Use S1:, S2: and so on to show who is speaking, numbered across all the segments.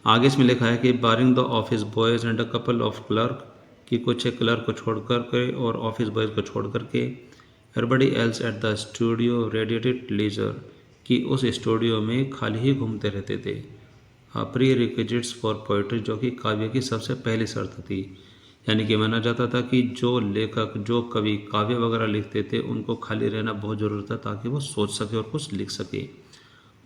S1: आगे इसमें लिखा है कि barring the office boys and a couple of clerk, कि कुछ क्लर्क को छोड़ कर के और ऑफिस बॉयज़ को छोड़ कर के everybody else at the studio radiated leisure, कि उस स्टूडियो में खाली ही घूमते रहते थे। प्री रिक्विजिट्स फॉर पोइट्री, जो कि काव्य की सबसे पहली शर्त थी। यानी कि माना जाता था कि जो लेखक, जो कवि काव्य वगैरह लिखते थे उनको खाली रहना बहुत ज़रूरी था ताकि वो सोच सके और कुछ लिख सके।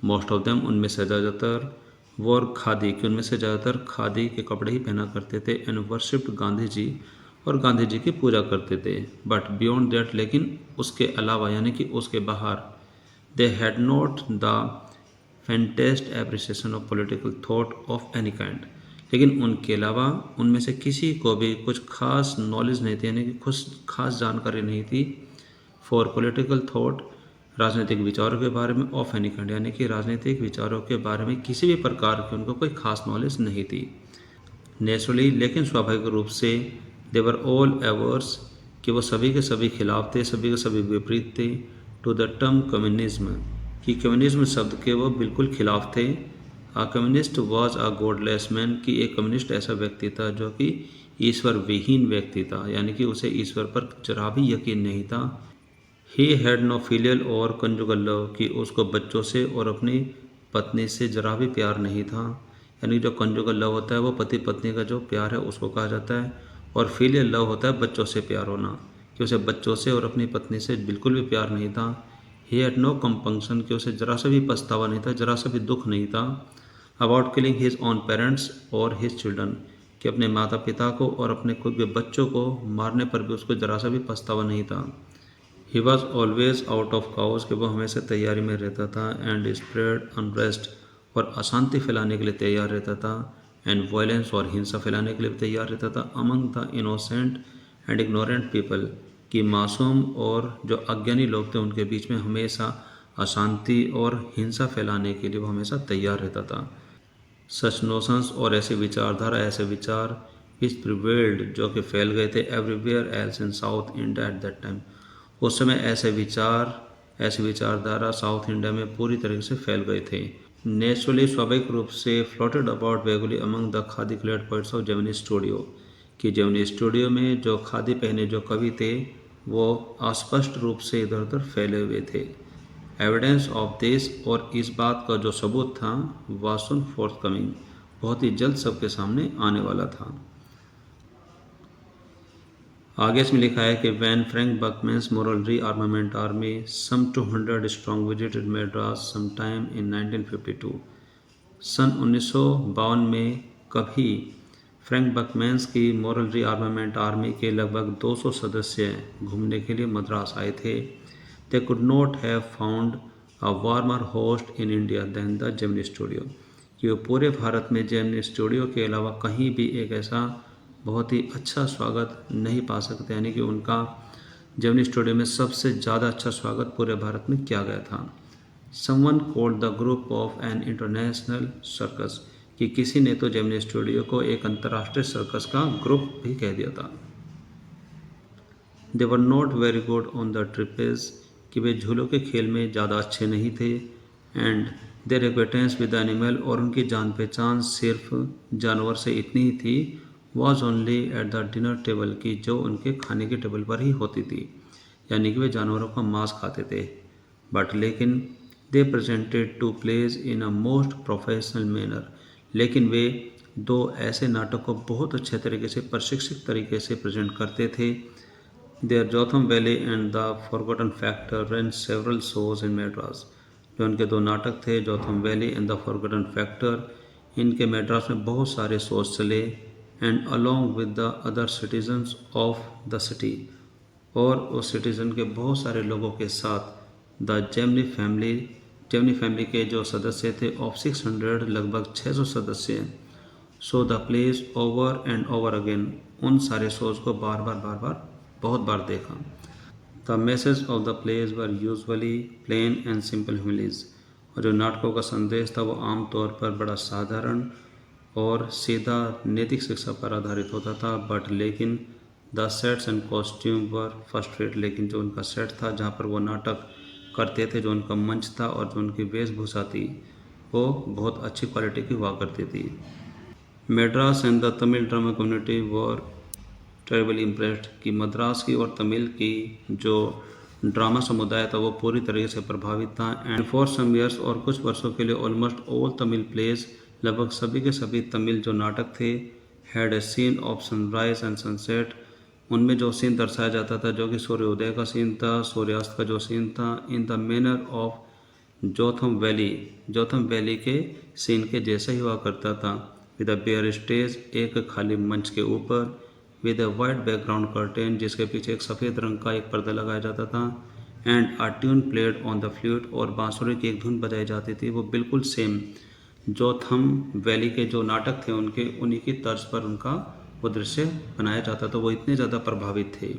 S1: मोस्ट ऑफ देम, उनमें से ज़्यादातर, वॉर खादी, कि उनमें से ज़्यादातर खादी के कपड़े ही पहना करते थे, एंड वर्शिप्ड गांधी जी, और गांधी जी की पूजा करते थे। बट बियॉन्ड दैट, लेकिन उसके अलावा यानी कि उसके बाहर, they had not the faintest appreciation of political thought of any kind, लेकिन उनके अलावा उनमें से किसी को भी कुछ खास नॉलेज नहीं थी, यानी कि कुछ खास जानकारी नहीं थी फॉर पॉलिटिकल थॉट, राजनीतिक विचारों के बारे में, ऑफ एनी काइंड, यानी कि राजनीतिक विचारों के बारे में किसी भी प्रकार की उनको कोई खास नॉलेज नहीं थी। नेचुरली, लेकिन स्वाभाविक रूप से, देवर ऑल एवर्स, कि वो सभी के सभी खिलाफ थे, सभी के सभी विपरीत थे, टू द टर्म कम्युनिज्म, कि कम्युनिज्म शब्द के वो बिल्कुल खिलाफ थे। A communist was a godless man, कि एक कम्युनिस्ट ऐसा व्यक्ति था जो कि ईश्वर विहीन व्यक्ति था, यानी कि उसे ईश्वर पर जरा भी यकीन नहीं था। ही हैड नो फिलियल और कंजुगल लव, कि उसको बच्चों से और अपनी पत्नी से जरा भी प्यार नहीं था। यानी जो कंजुगल लव होता है वो पति पत्नी का जो प्यार है उसको कहा जाता है, और फिलियल लव होता है बच्चों से प्यार होना, कि उसे बच्चों से और अपनी पत्नी से बिल्कुल भी प्यार नहीं था। ही हैड नो कंपंक्शन, कि उसे जरा सा भी पछतावा नहीं था, जरा सा भी दुख नहीं था। About killing his own parents और हिज चिल्ड्रन, कि अपने माता पिता को और अपने खुद के बच्चों को मारने पर भी उसको जरा सा भी पछतावा नहीं था। He was always out of cows, कि वो हमेशा तैयारी में रहता था, एंड स्प्रेड अनरेस्ट, और अशांति फैलाने के लिए तैयार रहता था, एंड वायलेंस, और हिंसा फैलाने के लिए भी तैयार रहता था, among the innocent and ignorant people, कि मासूम और जो अज्ञानी लोग थे उनके बीच में हमेशा अशांति और हिंसा फैलाने के लिए वो हमेशा तैयार रहता था। सच नोशंस, और ऐसे विचारधारा, ऐसे विचार, विच प्रिवेल्ड, जो कि फैल गए थे everywhere else in south India at that time, उस समय ऐसे विचार, ऐसी विचारधारा साउथ इंडिया में पूरी तरीके से फैल गए थे। नेचुरली, स्वाभाविक रूप से, floated about vaguely among the khadi clad poets of Gemini studio, कि जेमिनी स्टूडियो में जो खादी पहने जो कवि थे वो अस्पष्ट रूप से इधर उधर फैले हुए थे। एविडेंस ऑफ दिस, और इस बात का जो सबूत था, वाज सून फोर्थकमिंग, बहुत ही जल्द सबके सामने आने वाला था। आगे इसमें लिखा है कि when Frank Buchman's moral re armament army some 200 strong visited Madras some time in 1952, सन 1952 में कभी फ्रैंक बकमैन्स की मोरल री आर्मामेंट आर्मी के लगभग 200 सदस्य घूमने के लिए मद्रास आए थे। They could not have found a warmer host in India than the Gemini studio, कि वो पूरे भारत में जेमिनी स्टूडियो के अलावा कहीं भी एक ऐसा बहुत ही अच्छा स्वागत नहीं पा सकते, यानी कि उनका जेमिनी स्टूडियो में सबसे ज़्यादा अच्छा स्वागत पूरे भारत में किया गया था। Someone called the group of an international circus, कि किसी ने तो जेमिनी स्टूडियो को एक अंतर्राष्ट्रीय सर्कस का ग्रुप भी कह दिया था। They were not very good on the trapeze, कि वे झूलों के खेल में ज़्यादा अच्छे नहीं थे, एंड देयर एक्वेटेंस विद एनिमल, और उनकी जान पहचान सिर्फ जानवर से इतनी ही थी, was only at the dinner table, की जो उनके खाने के टेबल पर ही होती थी, यानी कि वे जानवरों का मांस खाते थे। बट लेकिन they presented two plays in a most professional manner, लेकिन वे दो ऐसे नाटक को बहुत अच्छे तरीके से, प्रशिक्षित तरीके से प्रेजेंट करते थे। Their Jotham Valley and the Forgotten Factor ran several shows in Madras, जो उनके दो नाटक थे, Jotham Valley and the Forgotten Factor, इनके मेड्रास में बहुत सारे शोज चले, and along with the other citizens of the city, और उस सिटीज़न के बहुत सारे लोगों के साथ द जेमनी फैमिली के जो सदस्य थे ऑफ 600, लगभग 600 सदस्य, so the plays over and over again, उन सारे शोज़ को बार बार बहुत बार देखा। The message of the plays were usually plain and simple homilies, और जो नाटकों का संदेश था वो आमतौर पर बड़ा साधारण और सीधा नैतिक शिक्षा पर आधारित होता था। बट लेकिन the sets and costume were first rate, लेकिन जो उनका सेट था जहाँ पर वो नाटक करते थे, जो उनका मंच था और जो उनकी वेशभूषा थी वो बहुत अच्छी क्वालिटी की हुआ करती थी। Madras and the Tamil drama community were terribly impressed कि मद्रास की और तमिल की जो ड्रामा समुदाय था वो पूरी तरीके से प्रभावित था। एंड फॉर सम ईयर्स, और कुछ वर्षों के लिए, ऑलमोस्ट ऑल तमिल प्लेज, लगभग सभी के सभी तमिल जो नाटक थे, had a scene of sunrise and sunset, उनमें जो सीन दर्शाया जाता था जो कि सूर्योदय का सीन था, सूर्यास्त का जो सीन था, in the manner of Jotham valley के सीन के जैसा ही हुआ करता था। विद अ बेयर स्टेज, एक खाली मंच के ऊपर, with a white background curtain, जिसके पीछे एक सफ़ेद रंग का एक पर्दा लगाया जाता था, and a tune played on the flute, और बांसुरी की एक धुन बजाई जाती थी। वो बिल्कुल सेम जोथम वैली के जो नाटक थे उनके, उन्हीं की तर्ज पर उनका वो दृश्य बनाया जाता था। वो इतने ज़्यादा प्रभावित थे।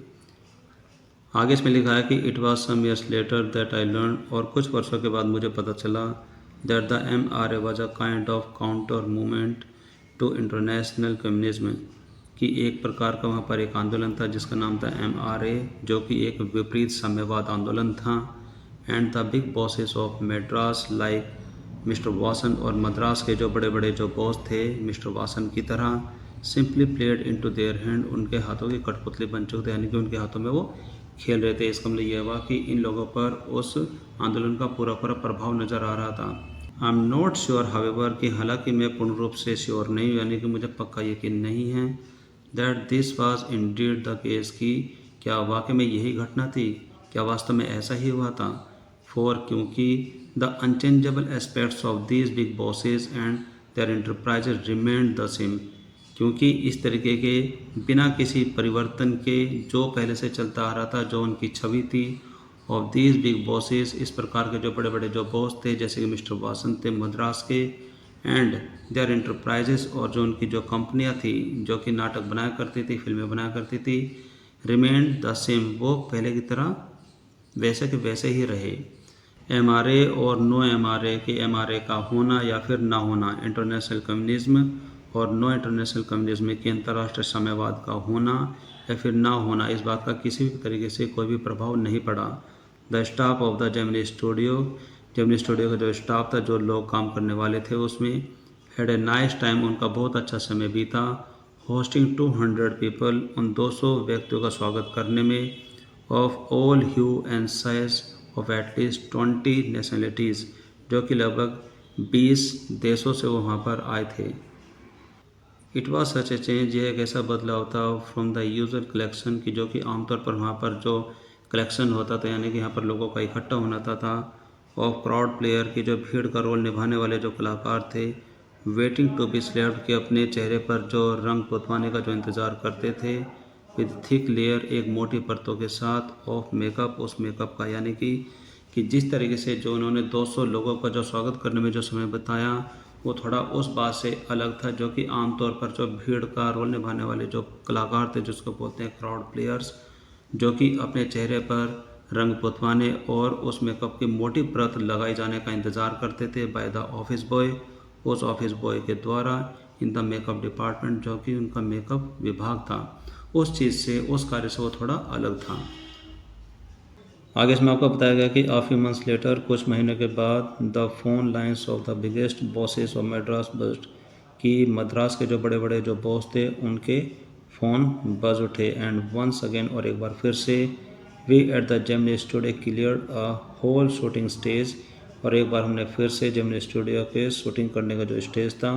S1: आगे इसमें लिखा है कि it was some years later that I learn, और कुछ वर्षों के बाद मुझे पता चला, that the MRA was a kind of counter movement to international communism, कि एक प्रकार का वहाँ पर एक आंदोलन था जिसका नाम था MRA, जो कि एक विपरीत साम्यवाद आंदोलन था। And the big bosses of Madras like mister Vasan, और मद्रास के जो बड़े बड़े जो बॉस थे मिस्टर वासन की तरह, simply played into their hand, उनके हाथों की कठपुतली बन चुके थे, यानी कि उनके हाथों में वो खेल रहे थे। इसका मतलब यह हुआ कि इन लोगों पर उस आंदोलन का पूरा पूरा प्रभाव नज़र आ रहा था। I am not sure however, कि हालांकि मैं पूर्ण रूप से श्योर नहीं हूँ, यानी कि मुझे पक्का यकीन नहीं है, that this was Indeed the case, की क्या वाकई में यही घटना थी, क्या वास्तव में ऐसा ही हुआ था। फॉर, क्योंकि the unchangeable aspects of these big bosses and their enterprises remained the same, क्योंकि इस तरीके के बिना किसी परिवर्तन के जो पहले से चलता आ रहा था, जो उनकी छवि थी ऑफ दीज बिग बॉसेस, इस प्रकार के जो बड़े बड़े जो बॉस थे, जैसे कि मिस्टर वासन थे मद्रास के, एंड देयर इंटरप्राइजेस, और जो उनकी जो कंपनियां थी जो कि नाटक बनाया करती थी, फिल्में बनाया करती थी, रिमेंड द सेम, वो पहले की तरह वैसे के वैसे ही रहे। MRA और नो MRA, के MRA का होना या फिर ना होना, इंटरनेशनल कम्युनिज्म और नो इंटरनेशनल कम्युनिज्म के अंतर्राष्ट्रीय साम्यवाद का होना या फिर ना होना, इस बात का किसी भी तरीके से कोई भी प्रभाव नहीं पड़ा। The staff of the Gemini studio का जो स्टाफ था, जो लोग काम करने वाले थे उसमें, हैड ए नाइस टाइम, उनका बहुत अच्छा समय बीता, होस्टिंग 200 पीपल, उन 200 व्यक्तियों का स्वागत करने में, of all hue and size of at least 20 nationalities, जो कि लगभग 20 देशों से वो वहाँ पर आए थे। It was such A change, यह एक ऐसा बदलाव था, फ्रॉम द यूजुअल कलेक्शन, की जो कि आमतौर पर वहाँ पर जो कलेक्शन होता था, यानी कि यहाँ पर लोगों का इकट्ठा होना था, ऑफ क्राउड प्लेयर, की जो भीड़ का रोल निभाने वाले जो कलाकार थे, वेटिंग टू बी स्लैप्ड, के अपने चेहरे पर जो रंग पुतवाने का जो इंतज़ार करते थे, विद थिक लेयर, एक मोटी परतों के साथ, ऑफ मेकअप, उस मेकअप का, यानी कि जिस तरीके से जो उन्होंने 200 लोगों का जो स्वागत करने में जो समय बताया, वो थोड़ा उस बात से अलग था, जो कि आमतौर पर जो भीड़ का रोल निभाने वाले जो कलाकार थे, जिसको बोलते हैं क्राउड प्लेयर्स, जो कि अपने चेहरे पर रंग पुतवाने और उस मेकअप की मोटी परत लगाई जाने का इंतज़ार करते थे, बाय द ऑफिस बॉय, उस ऑफिस बॉय के द्वारा, इन द मेकअप डिपार्टमेंट, जो कि उनका मेकअप विभाग था, उस चीज़ से, उस कार्य से वो थोड़ा अलग था। आगे इसमें आपको बताया गया कि a few months later, कुछ महीनों के बाद, the phone lines of the biggest bosses of Madras buzzed, कि मद्रास के जो बड़े बड़े जो बॉस थे उनके फ़ोन बज उठे, एंड वंस अगेन, और एक बार फिर से, we at the Gemini studio cleared a whole shooting stage, और एक बार हमने फिर से जेमिनी स्टूडियो के शूटिंग करने का जो स्टेज था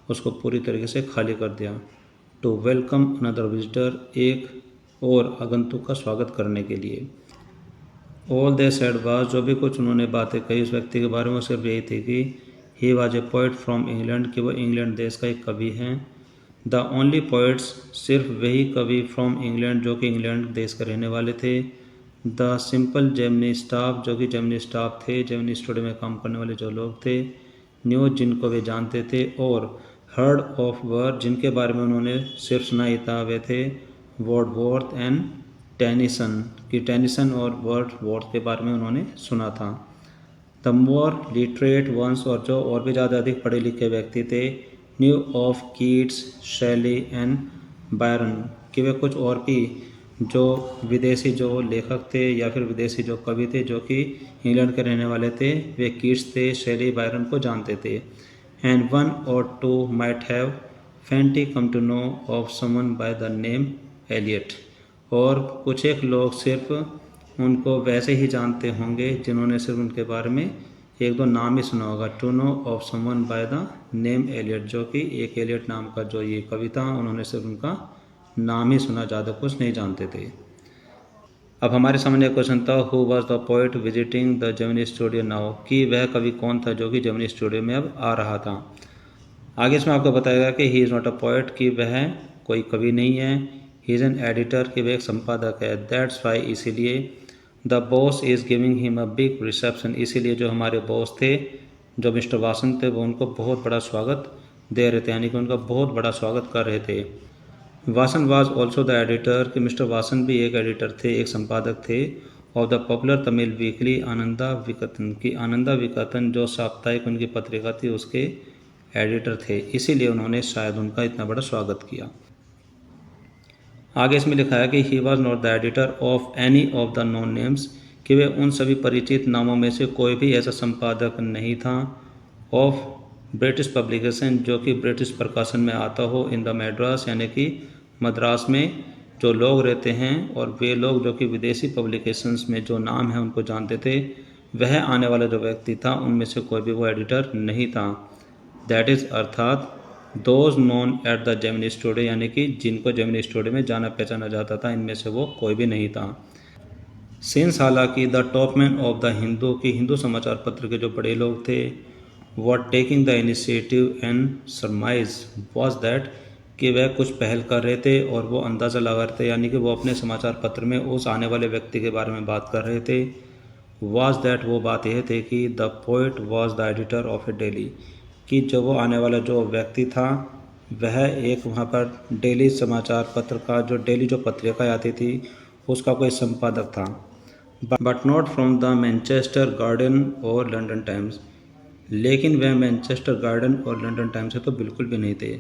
S1: उसको पूरी तरीके से खाली कर दिया, टू वेलकम अनदर विजिटर, एक और आगंतुक का स्वागत करने के लिए। ऑल दे सेड वाज, जो भी कुछ उन्होंने बातें कही उस व्यक्ति के बारे में, सिर्फ यही थी कि he was a poet from England, कि वो इंग्लैंड देश का एक कवि हैं। द ओनली पोइट्स, सिर्फ वही कवि फ्रॉम इंग्लैंड जो कि इंग्लैंड देश के रहने वाले थे। द सिंपल जेमिनी स्टाफ, जो कि जेमिनी स्टाफ थे, जेमिनी स्टूडियो में काम करने वाले जो लोग थे, न्यूज, जिनको वे जानते थे, और हर्ड ऑफ वर, जिनके बारे में उन्होंने सिर्फ सुना ही था, वे थे वर्डवर्थ एंड टेनिसन, कि टेनिसन और वर्डवर्थ के बारे में उन्होंने सुना था। द मोर लिटरेट वंस, और जो और भी ज़्यादा अधिक पढ़े लिखे व्यक्ति थे, न्यू ऑफ कीट्स, शैली एंड बायरन, कि वे कुछ और भी जो विदेशी जो लेखक थे या फिर विदेशी जो कवि थे जो कि इंग्लैंड के रहने वाले थे, वे कीट्स थे, शैली, बायरन को जानते थे। And one or two might have faintly come to know of someone by the name Eliot. और कुछ एक लोग सिर्फ उनको वैसे ही जानते होंगे जिन्होंने सिर्फ उनके बारे में एक दो नाम ही सुना होगा। To know of someone by the name Eliot, जो कि एक एलियट नाम का जो ये कविता, उन्होंने सिर्फ उनका नाम ही सुना, ज़्यादा कुछ नहीं जानते थे। अब हमारे सामने एक क्वेश्चन था, who was the poet visiting the Gemini studio now, कि वह कवि कौन था जो कि जेमिनी स्टूडियो में अब आ रहा था। आगे इसमें आपको बताएगा कि he is not a poet, कि वह कोई कवि नहीं है। ही इज़ एन एडिटर, कि वह एक संपादक है। दैट्स वाई, इसीलिए। The boss is giving him a big reception, इसीलिए जो हमारे बॉस थे, जो मिस्टर वासन थे, वो उनको बहुत बड़ा स्वागत दे रहे थे, यानी कि उनका बहुत बड़ा स्वागत कर रहे थे। Vasan was also the editor, कि मिस्टर वासन भी एक एडिटर थे, एक संपादक थे, of the popular Tamil weekly Ananda Vikatan, की आनंदा विकतन जो साप्ताहिक उनकी पत्रिका थी उसके एडिटर थे, इसीलिए उन्होंने शायद उनका इतना बड़ा स्वागत किया। आगे इसमें लिखा है कि he was not the editor of any of the known names, कि वे उन सभी परिचित नामों में से कोई भी ऐसा संपादक नहीं था। ऑफ ब्रिटिश पब्लिकेशन, जो कि ब्रिटिश प्रकाशन में आता हो। इन द मैड्रास, यानी कि मद्रास में जो लोग रहते हैं, और वे लोग जो कि विदेशी पब्लिकेशंस में जो नाम है उनको जानते थे, वह आने वाला जो व्यक्ति था उनमें से कोई भी वो एडिटर नहीं था। दैट इज़, अर्थात those known at the Gemini studio, यानी कि जिनको जेमिनी स्टूडियो में जाना पहचाना जाता था, इनमें से वो कोई भी नहीं था। सिंस, हालांकि द टॉपमैन ऑफ द हिंदू, की हिंदू समाचार पत्र के जो बड़े लोग थे, were taking the initiative and सरमाइज was that, कि वह कुछ पहल कर रहे थे और वो अंदाज़ा लगा रहे थे, यानी कि वो अपने समाचार पत्र में उस आने वाले व्यक्ति के बारे में बात कर रहे थे। वॉज दैट, वो बात यह थी कि the poet was the editor of A daily, कि जो वो आने वाला जो व्यक्ति था वह एक वहाँ पर डेली समाचार पत्र का, जो डेली जो पत्रिका आती थी उसका कोई संपादक था। But not from the Manchester garden और लंदन टाइम्स, लेकिन वह मैनचेस्टर गार्डन और लंदन टाइम्स से तो बिल्कुल भी नहीं थे।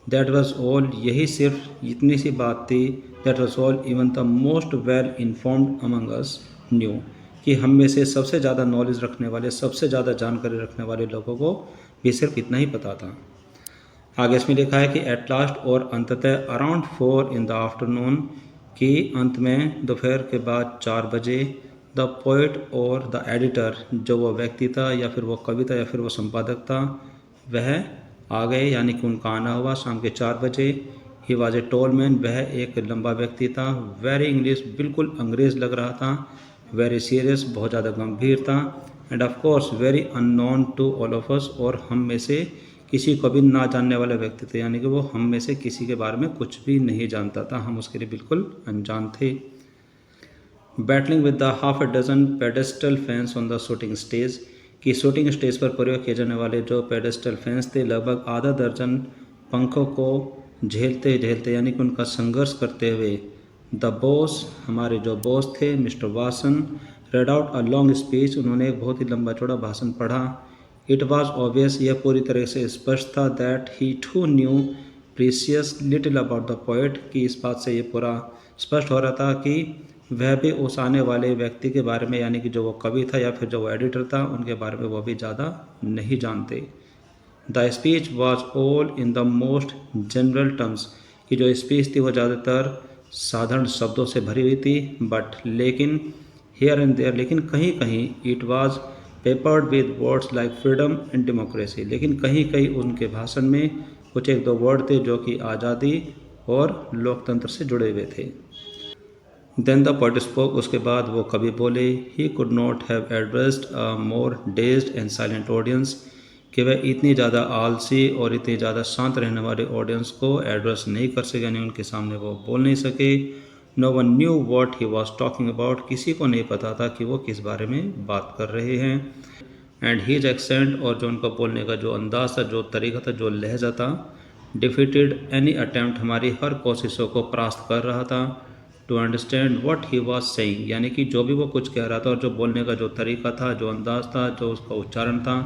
S1: दैट वॉज ऑल, यही सिर्फ इतनी सी बात थी। That was all even the most well informed among us new, कि हम में से सबसे ज़्यादा नॉलेज रखने वाले, सबसे ज़्यादा जानकारी रखने वाले लोगों को भी सिर्फ इतना ही पता था। आगे इसमें लिखा है कि एट लास्ट, और अंततः, अराउंड 4 इन द आफ्टरनून, की अंत में दोपहर के बाद 4 बजे, द पोइट और द एडिटर, जो वो व्यक्ति था या फिर वो कवि था या फिर वो संपादक था, वह आ गए, यानी कि उनका आना हुआ शाम के 4 बजे। He was a tall man, वह एक लंबा व्यक्ति था। वेरी इंग्लिश, बिल्कुल अंग्रेज़ लग रहा था। वेरी सीरियस, बहुत ज़्यादा गंभीर था। And of course very unknown to all of us, और हम में से किसी को भी ना जानने वाले व्यक्ति थे, यानी कि वो हम में से किसी के बारे में कुछ भी नहीं जानता था, हम उसके लिए बिल्कुल अनजान थे। Battling with the half a dozen pedestal fans on the shooting stage, की शूटिंग स्टेज पर प्रयोग किए जाने वाले जो पेडेस्टल फैंस थे, लगभग आधा दर्जन पंखों को झेलते झेलते, यानी कि उनका संघर्ष करते हुए, द बॉस, हमारे जो बॉस थे mister Vasan, read out a long speech, उन्होंने एक बहुत ही लंबा चौड़ा भाषण पढ़ा। इट वॉज ऑब्वियस, यह पूरी तरह से स्पष्ट था, that he too knew precious little about the poet, कि इस बात से ये पूरा स्पष्ट हो रहा था कि वह भी उस आने वाले व्यक्ति के बारे में, यानी कि जो वो कवि था या फिर जो वो एडिटर था, उनके बारे में वो भी ज़्यादा नहीं जानते। The speech was all in the most general terms, कि जो स्पीच थी वो ज़्यादातर साधारण शब्दों से भरी हुई थी, बट लेकिन हियर एंड देयर, लेकिन कहीं कहीं, it was peppered with words like freedom and democracy, लेकिन कहीं कहीं उनके भाषण में कुछ एक दो वर्ड थे जो कि आज़ादी और लोकतंत्र से जुड़े हुए थे। देन द पोएट स्पोक, उसके बाद वो कवि बोले, he could not have addressed a more dazed and silent audience, कि वह इतनी ज़्यादा आलसी और इतनी ज़्यादा शांत रहने वाले ऑडियंस को एड्रेस नहीं कर सके, यानी उनके सामने वो बोल नहीं सके। No one knew what he was talking about, किसी को नहीं पता था कि वो किस बारे में बात कर रहे हैं। एंड हीज एक्सेंट, और जो उनका बोलने का जो अंदाज़ था, जो तरीका था, जो लहजा था, डिफीटेड एनी अटैम्प्ट, हमारी हर कोशिशों को परास्त कर रहा था। To understand what he was saying, यानी कि जो भी वो कुछ कह रहा था और जो बोलने का जो तरीका था, जो अंदाज़ था, जो उसका उच्चारण था,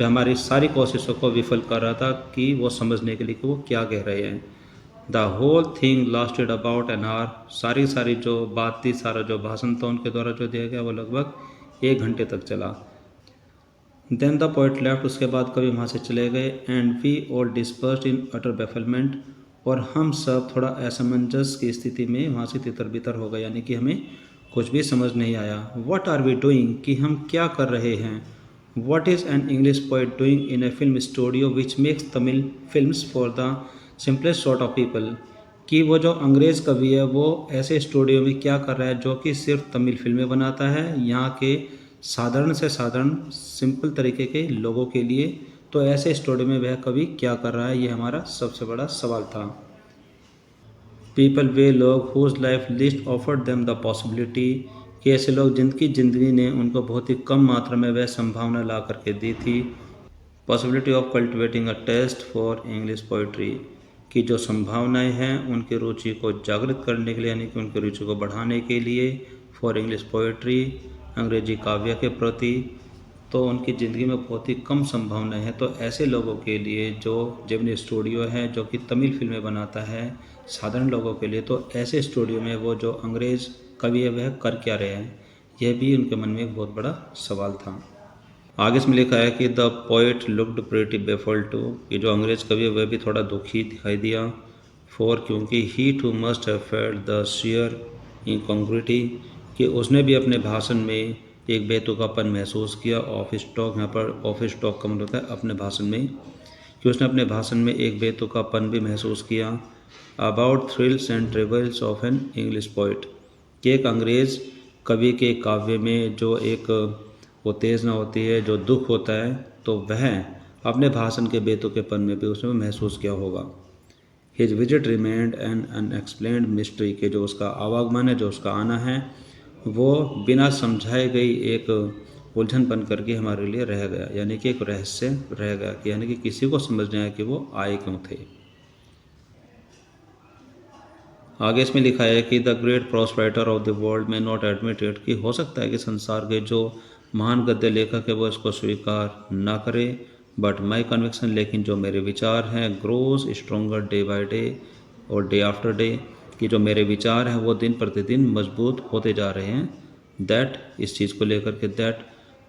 S1: वह हमारी सारी कोशिशों को विफल कर रहा था कि वो समझने के लिए कि वो क्या कह रहे हैं। The whole thing lasted about an hour, सारी जो बात थी, सारा जो भाषण था उनके द्वारा जो दिया गया, वो लगभग 1 घंटे तक चला। देन द पोइट लेफ्ट, उसके बाद कवि वहाँ से चले गए। And we all dispersed in utter bafflement, और हम सब थोड़ा असमंजस की स्थिति में वहाँ से तितर बितर हो गए, यानी कि हमें कुछ भी समझ नहीं आया। व्हाट आर वी डूइंग, कि हम क्या कर रहे हैं। What is an English poet doing in A film studio which makes Tamil films for the simplest sort of people, कि वो जो अंग्रेज़ कवि है वो ऐसे स्टूडियो में क्या कर रहा है जो कि सिर्फ तमिल फिल्में बनाता है यहाँ के साधारण से साधारण सिंपल तरीके के लोगों के लिए। तो ऐसे स्टूडियो में वह कवि क्या कर रहा है, ये हमारा सबसे बड़ा सवाल था। पीपल, वे लोग whose life least offered them the possibility, कि ऐसे लोग जिनकी ज़िंदगी ने उनको बहुत ही कम मात्रा में वह संभावना ला करके दी थी। Possibility of cultivating a taste for English poetry, की जो संभावनाएं हैं उनकी रुचि को जागृत करने के लिए, यानी कि उनकी रुचि को बढ़ाने के लिए। फॉर इंग्लिश पोइट्री, अंग्रेजी काव्य के प्रति। तो उनकी ज़िंदगी में बहुत ही कम संभावनाएं हैं। तो ऐसे लोगों के लिए जो जेमिनी स्टूडियो है जो कि तमिल फिल्में बनाता है साधारण लोगों के लिए, तो ऐसे स्टूडियो में वो जो अंग्रेज़ कवि है वह कर क्या रहे हैं, यह भी उनके मन में एक बहुत बड़ा सवाल था। आगे इसमें लिखा है कि the poet looked pretty baffled too, कि जो अंग्रेज कवि है वह भी थोड़ा दुखी दिखाई दिया। फॉर, क्योंकि he too must have felt the sheer incongruity, कि उसने भी अपने भाषण में एक बेतुकापन महसूस किया। ऑफ स्टॉक, यहाँ पर ऑफ स्टॉक का मतलब होता है अपने भाषण में, कि उसने अपने भाषण में एक बेतुकापन भी महसूस किया। About thrills and travels of an English poet, कि एक अंग्रेज़ कवि के काव्य में जो एक उत्तेजना होती है, जो दुख होता है, तो वह अपने भाषण के बेतुकेपन में भी उसने महसूस किया होगा। His visit remained an unexplained mystery, के जो उसका आवागमन है, जो उसका आना है, वो बिना समझाई गई एक उलझन बन करके हमारे लिए रह गया, यानी कि एक रहस्य रह गया, कि यानी कि किसी को समझ नहीं आया कि वो आए क्यों थे। आगे इसमें लिखा है कि the great pros writer of the world में नॉट एडमिट इट, कि हो सकता है कि संसार के जो महान गद्य लेखक है वो इसको स्वीकार ना करे, बट माई कन्विक्शन, लेकिन जो मेरे विचार हैं, grows stronger day by day और डे आफ्टर डे, कि जो मेरे विचार हैं वो दिन प्रतिदिन मजबूत होते जा रहे हैं। दैट, इस चीज़ को लेकर के, that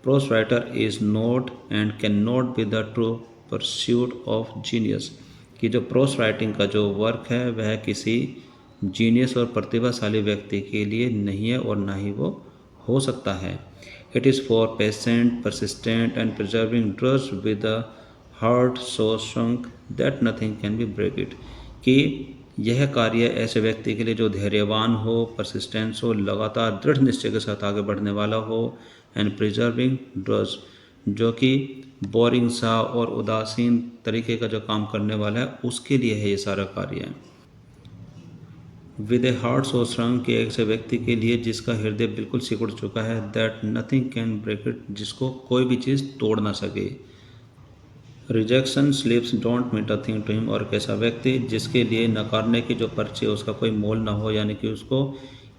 S1: pros writer is not and can not be the true pursuit of genius, कि जो प्रोस राइटिंग का जो वर्क है वह किसी जीनियस और प्रतिभाशाली व्यक्ति के लिए नहीं है और ना ही वो हो सकता है। It is for patient, persistent and persevering drudge with a heart so shrunk that nothing can be break it, कि यह कार्य ऐसे व्यक्ति के लिए जो धैर्यवान हो, परसिस्टेंस हो, लगातार दृढ़ निश्चय के साथ आगे बढ़ने वाला हो, एंड प्रिजर्विंग ड्रज, जो कि बोरिंग सा और उदासीन तरीके का जो काम करने वाला है उसके लिए है ये सारा कार्य। With A heart so shrunk, के ऐसे व्यक्ति के लिए जिसका हृदय बिल्कुल सिकुड़ चुका है, that nothing can break it, जिसको कोई भी चीज़ तोड़ ना सके। Rejection slips don't mean a thing to him, और कैसा व्यक्ति जिसके लिए नकारने की जो पर्ची है उसका कोई मोल ना हो, यानी कि उसको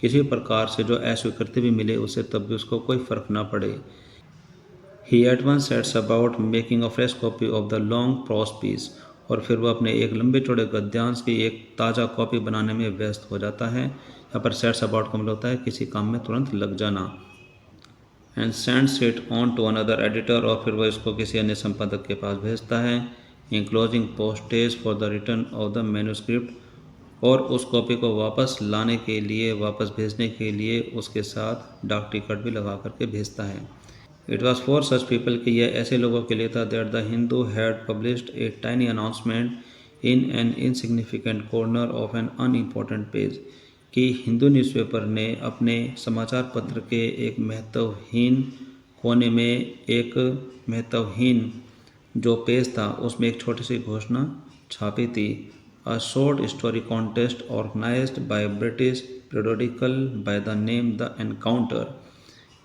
S1: किसी प्रकार से जो अस्वीकृति भी मिले उससे तब भी उसको कोई फ़र्क ना पड़े। He at once sets about making a fresh copy of the long prose piece, और फिर वह अपने एक लंबे चौड़े गद्यांश की एक ताज़ा कॉपी बनाने में व्यस्त हो जाता है। यहाँ पर सेट्स अबाउट का मतलब होता है किसी काम में तुरंत लग जाना। And sends it on to another editor, और फिर वह इसको किसी अन्य संपादक के पास भेजता है। Enclosing postage for the return of the manuscript, और उस कॉपी को वापस लाने के लिए, वापस भेजने के लिए उसके साथ डाक टिकट भी लगा करके भेजता है। It was for such people, कि यह ऐसे लोगों के लिए था, that the Hindu had published a tiny announcement in an insignificant corner of an unimportant page, कि हिंदू न्यूज़पेपर ने अपने समाचार पत्र के एक महत्वहीन कोने में एक महत्वहीन जो पेज था उसमें एक छोटी सी घोषणा छापी थी। A short story contest organised by British periodical by the name the Encounter,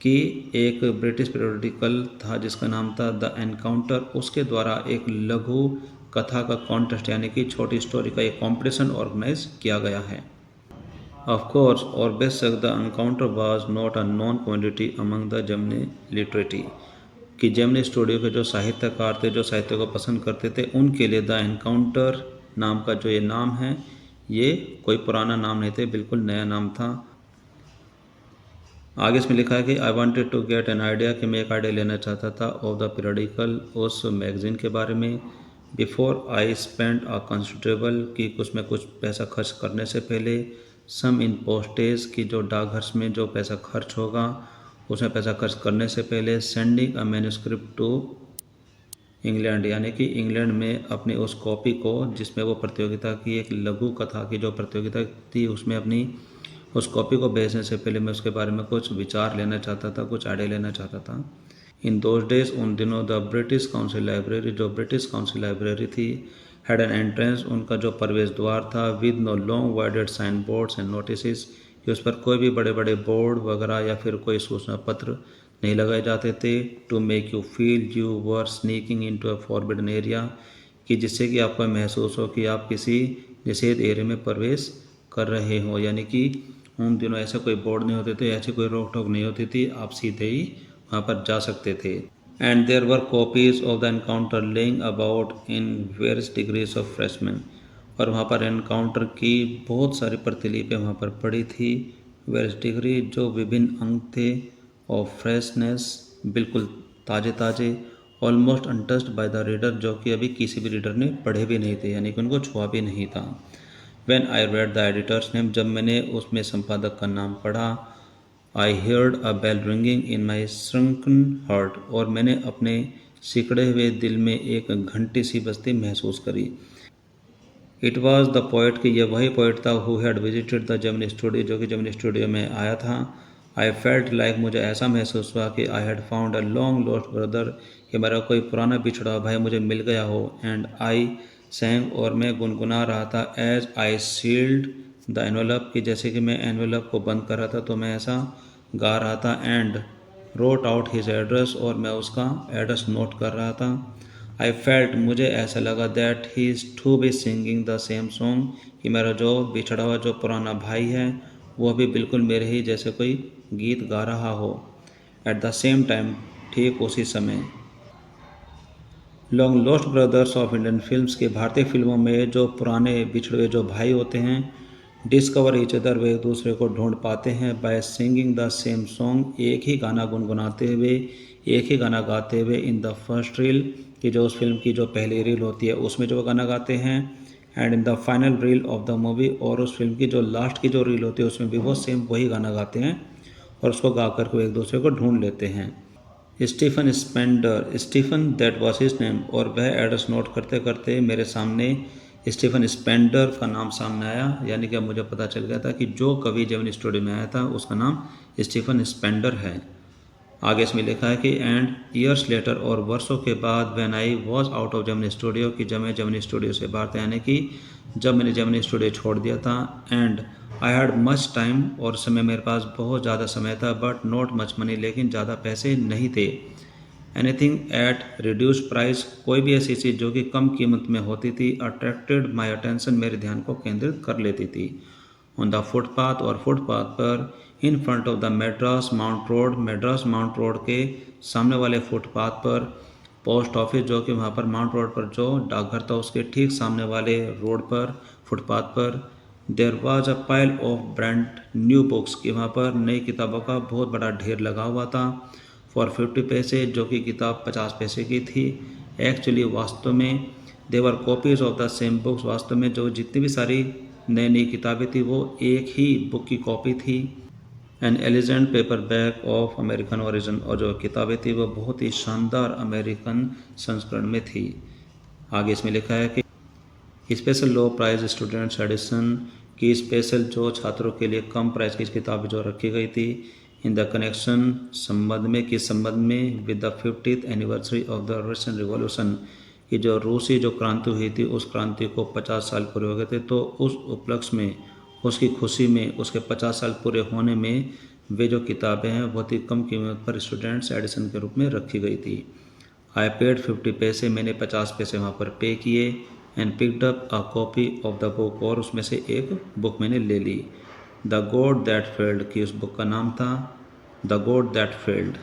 S1: कि एक ब्रिटिश पीरियोडिकल था जिसका नाम था द एनकाउंटर, उसके द्वारा एक लघु कथा का कॉन्टेस्ट यानी कि छोटी स्टोरी का एक कॉम्पिटिशन ऑर्गेनाइज किया गया है। ऑफ कोर्स, और बेशक the encounter was not a non quantity among the Gemini literati, कि जेमिनी स्टूडियो के जो साहित्यकार थे, जो साहित्य को पसंद करते थे, उनके लिए द एनकाउंटर नाम का जो ये नाम है, ये कोई पुराना नाम नहीं थे, बिल्कुल नया नाम था। आगे इसमें लिखा है कि I wanted to get an idea, कि मैं एक आइडिया लेना चाहता था ऑफ द पीरियडिकल, उस मैगज़ीन के बारे में। Before I spend a considerable, कि उसमें कुछ पैसा खर्च करने से पहले। सम इन पोस्टेज, कि जो डाकघर में जो पैसा खर्च होगा उसमें पैसा खर्च करने से पहले। Sending a manuscript to England, यानी कि इंग्लैंड में अपनी उस कॉपी को, जिसमें वो प्रतियोगिता की एक लघु कथा की जो प्रतियोगिता थी उसमें अपनी उस कॉपी को भेजने से पहले मैं उसके बारे में कुछ विचार लेना चाहता था, कुछ आइडिया लेना चाहता था। इन दोज डेज, उन दिनों, द ब्रिटिश काउंसिल लाइब्रेरी, जो ब्रिटिश काउंसिल लाइब्रेरी थी, हैड एन एंट्रेंस, उनका जो प्रवेश द्वार था, with no long winded sign boards and notice, कि उस पर कोई भी बड़े बड़े बोर्ड वगैरह या फिर कोई सूचना पत्र नहीं लगाए जाते थे। To make you feel you were sneaking into a forbidden area, कि जिससे कि आपको महसूस हो कि आप किसी निषेध एरिया में प्रवेश कर रहे हो, यानी कि उन दिनों ऐसे कोई बोर्ड नहीं होते थे, ऐसी कोई रोक टोक नहीं होती थी, आप सीधे ही वहाँ पर जा सकते थे। And there were copies of the Encounter lying about in various degrees of freshness, और वहाँ पर एनकाउंटर की बहुत सारी प्रतिलिपियाँ वहाँ पर पड़ी थी। वेरियस डिग्री, जो विभिन्न अंक थे, ऑफ फ्रेशनेस, बिल्कुल ताज़े ताज़े, almost untouched by the reader, जो कि अभी किसी भी रीडर ने पढ़े भी नहीं थे, यानी कि उनको छुआ भी नहीं था। When I read the editor's name, जब मैंने उसमें संपादक का नाम पढ़ा। I heard a bell ringing in my shrunken heart, और मैंने अपने सिकड़े हुए दिल में एक घंटी सी बजती महसूस करी। इट वॉज द पोइट, कि यह वही पोइट था, who had visited the Gemini Studio, जो कि जेमिनी स्टूडियो में आया था। आई फेल्ट लाइक, मुझे ऐसा महसूस हुआ कि I had found a long lost brother, कि मेरा कोई पुराना बिछड़ा भाई मुझे मिल गया हो। एंड आई सैंग, और मैं गुनगुना रहा था, as I sealed the envelope, कि जैसे कि मैं एनवेलप को बंद कर रहा था तो मैं ऐसा गा रहा था। And wrote out his address, और मैं उसका एड्रेस नोट कर रहा था। आई फेल्ट, मुझे ऐसा लगा, that he is to be singing the same song, कि मेरा जो बिछड़ा हुआ जो पुराना भाई है वो भी बिल्कुल मेरे ही जैसे कोई गीत गा रहा हो। एट द सेम टाइम, ठीक उसी समय। Long lost brothers of Indian films, के भारतीय फिल्मों में जो पुराने बिछड़े जो भाई होते हैं, डिस्कवर ईच अदर, वे एक दूसरे को ढूंढ पाते हैं, by singing the same song, एक ही गाना गुनगुनाते हुए, एक ही गाना गाते हुए। इन द फर्स्ट रील, कि जो उस फिल्म की जो पहली रील होती है उसमें जो गाना गाते हैं। And in the final reel of the movie, और उस फिल्म की जो लास्ट की जो रील होती है उसमें भी वो सेम वही गाना गाते हैं, और उसको गा कर के एक दूसरे को ढूंढ लेते हैं। Stephen Spender, Stephen that was his name, और वह एड्रेस नोट करते करते मेरे सामने स्टीफन स्पेंडर का नाम सामने आया, यानी कि अब मुझे पता चल गया था कि जो कवि जेमिनी स्टूडियो में आया था उसका नाम स्टीफन स्पेंडर है। आगे इसमें लिखा है कि एंड ईयर्स लेटर, और वर्षों के बाद, when I was out of Gemini studio, कि जब मैं जेमिनी स्टूडियो से बाहर था, यानी कि जब मैंने जेमिनी स्टूडियो छोड़ दिया था। And I had much time, और समय मेरे पास बहुत ज़्यादा समय था, बट नॉट मच मनी, लेकिन ज़्यादा पैसे नहीं थे। एनीथिंग एट रिड्यूस प्राइस, कोई भी ऐसी चीज़ जो कि कम कीमत में होती थी, अट्रैक्टेड माई अटेंशन, मेरे ध्यान को केंद्रित कर लेती थी। ऑन द फुटपाथ, और फुटपाथ पर, in front of the Madras mount road, Madras mount road के सामने वाले फुटपाथ पर। पोस्ट ऑफिस, जो कि वहाँ पर माउंट रोड पर जो डाकघर था उसके ठीक सामने वाले रोड पर, फुटपाथ पर। There was a pile of brand new books, कि वहाँ पर नई किताबों का बहुत बड़ा ढेर लगा हुआ था। फॉर 50 पैसे, जो कि किताब 50 पैसे की थी। एक्चुअली, वास्तव में, there were copies of the same books, वास्तव में जो जितनी भी सारी नई नई किताबें थी वो एक ही बुक की कॉपी थी। An elegant paperback of American origin, और जो किताबें थी वो बहुत ही शानदार अमेरिकन संस्करण में थी। आगे इसमें लिखा है कि special low price students edition, की स्पेशल जो छात्रों के लिए कम प्राइस की किताब जो रखी गई थी। इन द कनेक्शन, संबंध में, किस संबंध में, with the 50th anniversary of the Russian revolution, कि जो रूसी जो क्रांति हुई थी उस क्रांति को 50 साल पूरे हो गए थे, तो उस उपलक्ष्य में, उसकी खुशी में, उसके 50 साल पूरे होने में वे जो किताबें हैं बहुत ही कम कीमत पर स्टूडेंट्स एडिशन के रूप में रखी गई थी। आई पेड 50 पैसे, मैंने 50 पैसे वहाँ पर पे किए। And picked up a copy of the book, और उसमें से एक बुक मैंने ले ली। द गॉड दैट फेल्ड, की उस बुक का नाम था द गॉड दैट फेल्ड।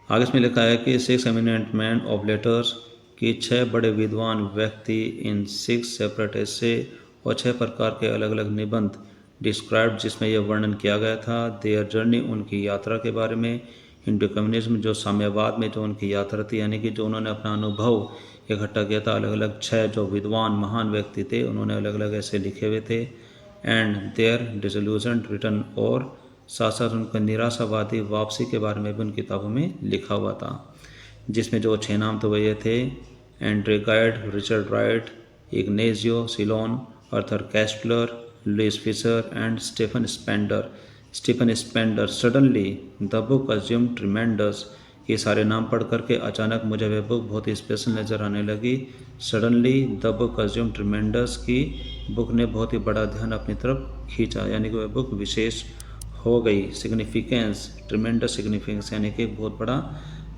S1: आगे इसमें लिखा है कि 6 एमिनेंट मैन ऑफ लेटर्स, की 6 बड़े विद्वान व्यक्ति इन 6 सेपरेट ऐसे, और 6 प्रकार के अलग अलग निबंध, डिस्क्राइब्ड, जिसमें यह वर्णन किया गया था, देयर जर्नी, उनकी यात्रा के बारे में, इंटू कम्युनिज्म, जो साम्यवाद में जो उनकी यात्रा थी, यानी कि जो उन्होंने अपना अनुभव इकट्ठा किया था। अलग अलग 6 जो विद्वान महान व्यक्ति थे उन्होंने अलग अलग ऐसे लिखे हुए थे। एंड देयर डिसल्यूशन रिटर्न, और साथ साथ उनका निराशावादी वापसी के बारे में भी उन किताबों में लिखा हुआ था, जिसमें जो 6 नाम तो ये थे: Andre Gide, Richard Wright, Ignazio Silone, Arthur Koestler, Louis Fischer and Stephen Spender. Stephen Spender, suddenly the book assume tremendous. ये सारे नाम पढ़ करके अचानक मुझे वह बुक बहुत ही स्पेशल नज़र आने लगी। Suddenly the book assume tremendous की बुक ने बहुत ही बड़ा ध्यान अपनी तरफ खींचा, यानी कि वह बुक विशेष हो गई। सिग्निफिकेंस, ट्रिमेंडस सिग्निफिकेंस, यानी कि बहुत बड़ा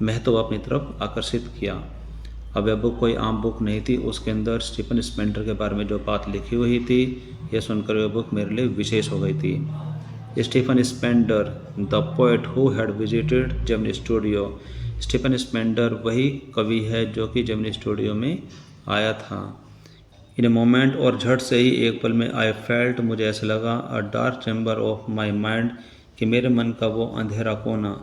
S1: महत्व अपनी तरफ आकर्षित किया। अब वह बुक कोई आम बुक नहीं थी, उसके अंदर स्टीफन स्पेंडर के बारे में जो बात लिखी हुई थी, यह सुनकर वह बुक मेरे लिए विशेष हो गई थी। Stephen Spender, the poet who had visited Gemini Studio. Stephen Spender वही कवि है जो कि जेमिनी स्टूडियो में आया था। इन ए मोमेंट, और झट से ही एक पल में, आई फेल्ट, मुझे ऐसा लगा, a dark chamber of my mind, कि मेरे मन का वो अंधेरा कोना,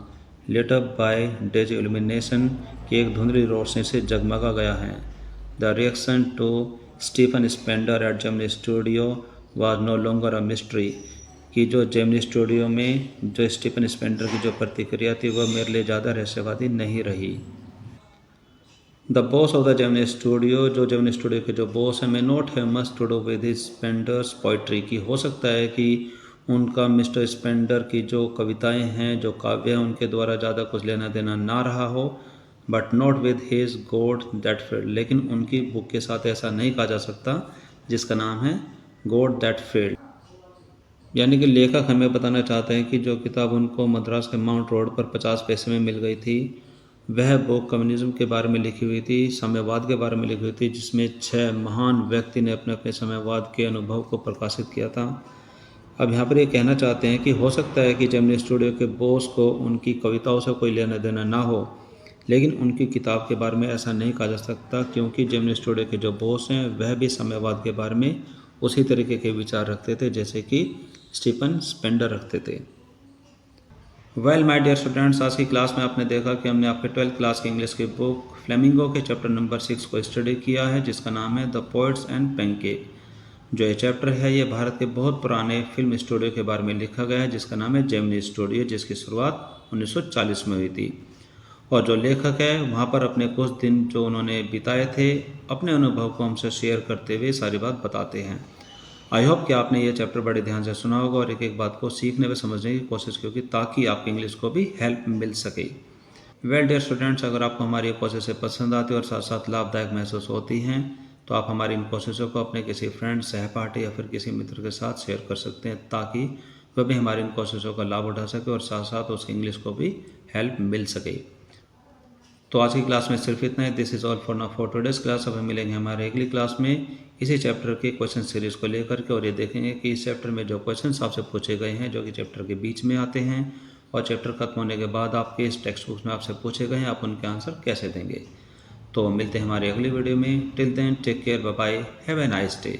S1: lit up by hazy illumination, कि एक धुंधली रोशनी से जगमगा गया है। The reaction to Stephen Spender at Gemini Studio was no longer a mystery, कि जो जेमिनी स्टूडियो में जो स्टीफन स्पेंडर की जो प्रतिक्रिया थी वह मेरे लिए ज़्यादा रहस्यवादी नहीं रही। The boss of the Gemini Studio, जो जेमिनी स्टूडियो के जो बॉस हैं, may not have much to do with his Spender's poetry, की हो सकता है कि उनका मिस्टर स्पेंडर की जो कविताएं हैं, जो काव्य हैं, उनके द्वारा ज़्यादा कुछ लेना देना ना रहा हो, but not with his God that failed, लेकिन उनकी बुक के साथ ऐसा नहीं कहा जा सकता जिसका नाम है गॉड दैट फेल्ड। यानी कि लेखक हमें बताना चाहते हैं कि जो किताब उनको मद्रास के माउंट रोड पर 50 पैसे में मिल गई थी, वह बुक कम्युनिज्म के बारे में लिखी हुई थी, साम्यवाद के बारे में लिखी हुई थी, जिसमें 6 महान व्यक्ति ने अपने अपने साम्यवाद के अनुभव को प्रकाशित किया था। अब यहाँ पर ये कहना चाहते हैं कि हो सकता है कि जेमिनी स्टूडियो के बॉस को उनकी कविताओं से कोई लेना देना ना हो, लेकिन उनकी किताब के बारे में ऐसा नहीं कहा जा सकता, क्योंकि जेमिनी स्टूडियो के जो बॉस हैं वह भी साम्यवाद के बारे में उसी तरीके के विचार रखते थे जैसे कि स्टीफन स्पेंडर रखते थे। वेल माय डियर स्टूडेंट्स, आज की क्लास में आपने देखा कि हमने आपके 12th क्लास की इंग्लिश की बुक फ्लेमिंगो के चैप्टर नंबर 6 को स्टडी किया है, जिसका नाम है द पोएट्स एंड पैनकेक। जो ये चैप्टर है ये भारत के बहुत पुराने फिल्म स्टूडियो के बारे में लिखा गया है, जिसका नाम है जेमिनी स्टूडियो, जिसकी शुरुआत 1940 में हुई थी। और जो लेखक है वहाँ पर अपने कुछ दिन जो उन्होंने बिताए थे, अपने अनुभव को हमसे शेयर करते हुए सारी बात बताते हैं। आई होप कि आपने ये चैप्टर बड़े ध्यान से सुना होगा और एक एक बात को सीखने व समझने की कोशिश की होगी, ताकि आपकी इंग्लिश को भी हेल्प मिल सके। वेल डियर स्टूडेंट्स, अगर आपको हमारी ये कोशिशें पसंद आती और साथ साथ लाभदायक महसूस होती हैं, तो आप हमारी इन कोशिशों को अपने किसी फ्रेंड, सहपाठी या फिर किसी मित्र के साथ शेयर कर सकते हैं, ताकि वह भी हमारी इन कोशिशों का लाभ उठा सके और साथ साथ उसकी इंग्लिश को भी हेल्प मिल सके। तो आज की क्लास में सिर्फ इतना ही। This is all for now for today's class. अब हम मिलेंगे हमारे अगली क्लास में इसी चैप्टर के क्वेश्चन सीरीज को लेकर के, और ये देखेंगे कि इस चैप्टर में जो क्वेश्चन आपसे पूछे गए हैं, जो कि चैप्टर के बीच में आते हैं और चैप्टर खत्म होने के बाद आपके इस टेक्स्ट बुक में आपसे पूछे गए हैं, आप उनके आंसर कैसे देंगे। तो मिलते हैं हमारी अगली वीडियो में। Till then take care, bye bye, have a nice day.